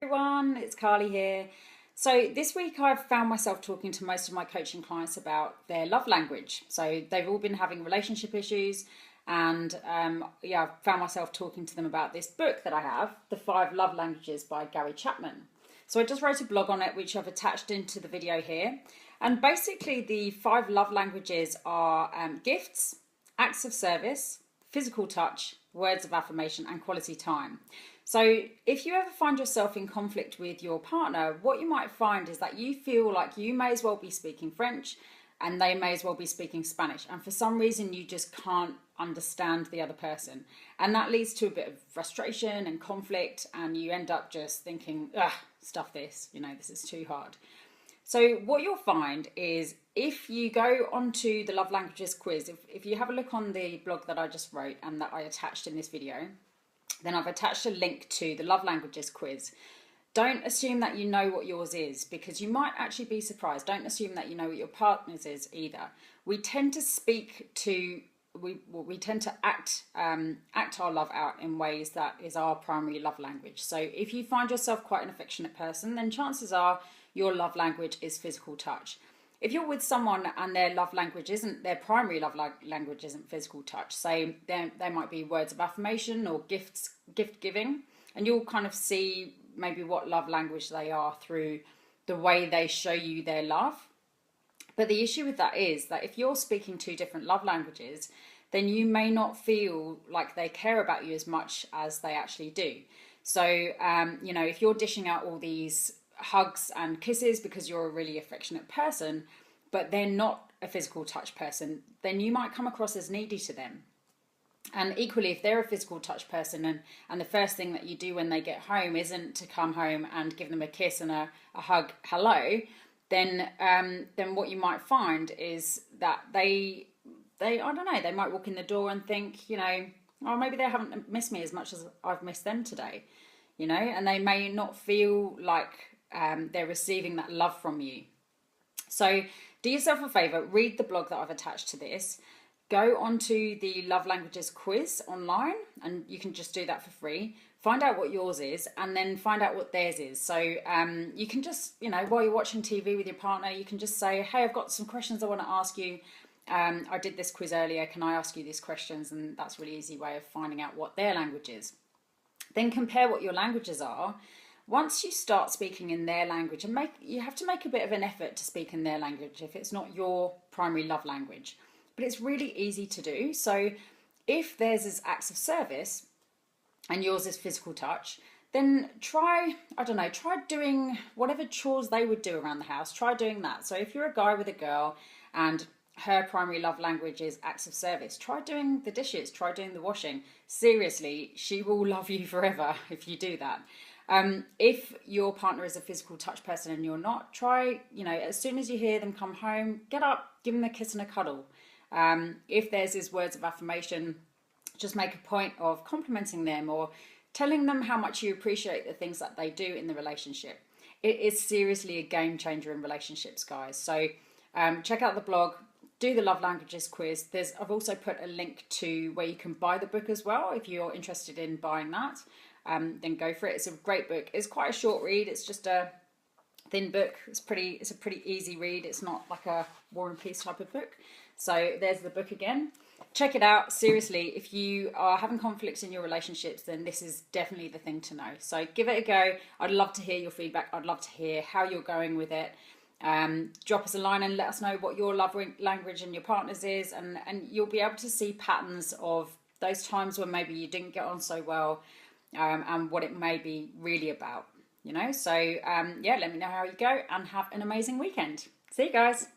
Everyone, it's Carly here. So this week I've found myself talking to most of my coaching clients about their love language. So they've all been having relationship issues, and I've found myself talking to them about this book that I have, The Five Love Languages by Gary Chapman. So I just wrote a blog on it, which I've attached into the video here. And basically the five love languages are gifts, acts of service, physical touch, words of affirmation, and quality time. So if you ever find yourself in conflict with your partner, what you might find is that you feel like you may as well be speaking French and they may as well be speaking Spanish. And for some reason, you just can't understand the other person. And that leads to a bit of frustration and conflict. And you end up just thinking, ugh, stuff this, this is too hard. So what you'll find is if you go onto the Love Languages quiz, if you have a look on the blog that I just wrote and that I attached in this video, then I've attached a link to the Love Languages quiz. Don't assume that you know what yours is, because you might actually be surprised. Don't assume that you know what your partner's is either. We tend to we tend to act our love out in ways that is our primary love language. So if you find yourself quite an affectionate person, then chances are your love language is physical touch. If you're with someone and their love language isn't, their primary love language isn't physical touch, say they might be words of affirmation or gift giving, and you'll kind of see maybe what love language they are through the way they show you their love. But the issue with that is that if you're speaking two different love languages, then you may not feel like they care about you as much as they actually do. So, if you're dishing out all these hugs and kisses because you're a really affectionate person, but they're not a physical touch person, then you might come across as needy to them. And equally, if they're a physical touch person and the first thing that you do when they get home isn't to come home and give them a kiss and a hug, hello, then what you might find is that they I don't know, they might walk in the door and think, oh, maybe they haven't missed me as much as I've missed them today, and they may not feel like they're receiving that love from you. So do yourself a favour, read the blog that I've attached to this, go onto the Love Languages quiz online, and you can just do that for free. Find out what yours is, and then find out what theirs is. So you can just, while you're watching TV with your partner, you can just say, hey, I've got some questions I want to ask you. I did this quiz earlier, can I ask you these questions? And that's a really easy way of finding out what their language is. Then compare what your languages are. Once you start speaking in their language, and you have to make a bit of an effort to speak in their language if it's not your primary love language. But it's really easy to do. So if theirs is acts of service and yours is physical touch, then try doing whatever chores they would do around the house. Try doing that. So if you're a guy with a girl and her primary love language is acts of service, try doing the dishes, try doing the washing. Seriously, she will love you forever if you do that. If your partner is a physical touch person and you're not, try, as soon as you hear them come home, get up, give them a kiss and a cuddle. If theirs is words of affirmation, just make a point of complimenting them or telling them how much you appreciate the things that they do in the relationship. It is seriously a game changer in relationships, guys. So check out the blog, do the Love Languages quiz. I've also put a link to where you can buy the book as well. If you're interested in buying that, then go for it. It's a great book. It's quite a short read. It's just a thin book. It's a pretty easy read. It's not like a War and Peace type of book. So there's the book again. Check it out. Seriously, if you are having conflicts in your relationships, then this is definitely the thing to know. So give it a go. I'd love to hear your feedback. I'd love to hear how you're going with it. Drop us a line and let us know what your love language and your partner's is, and you'll be able to see patterns of those times when maybe you didn't get on so well, and what it may be really about, so let me know how you go and have an amazing weekend. See you guys.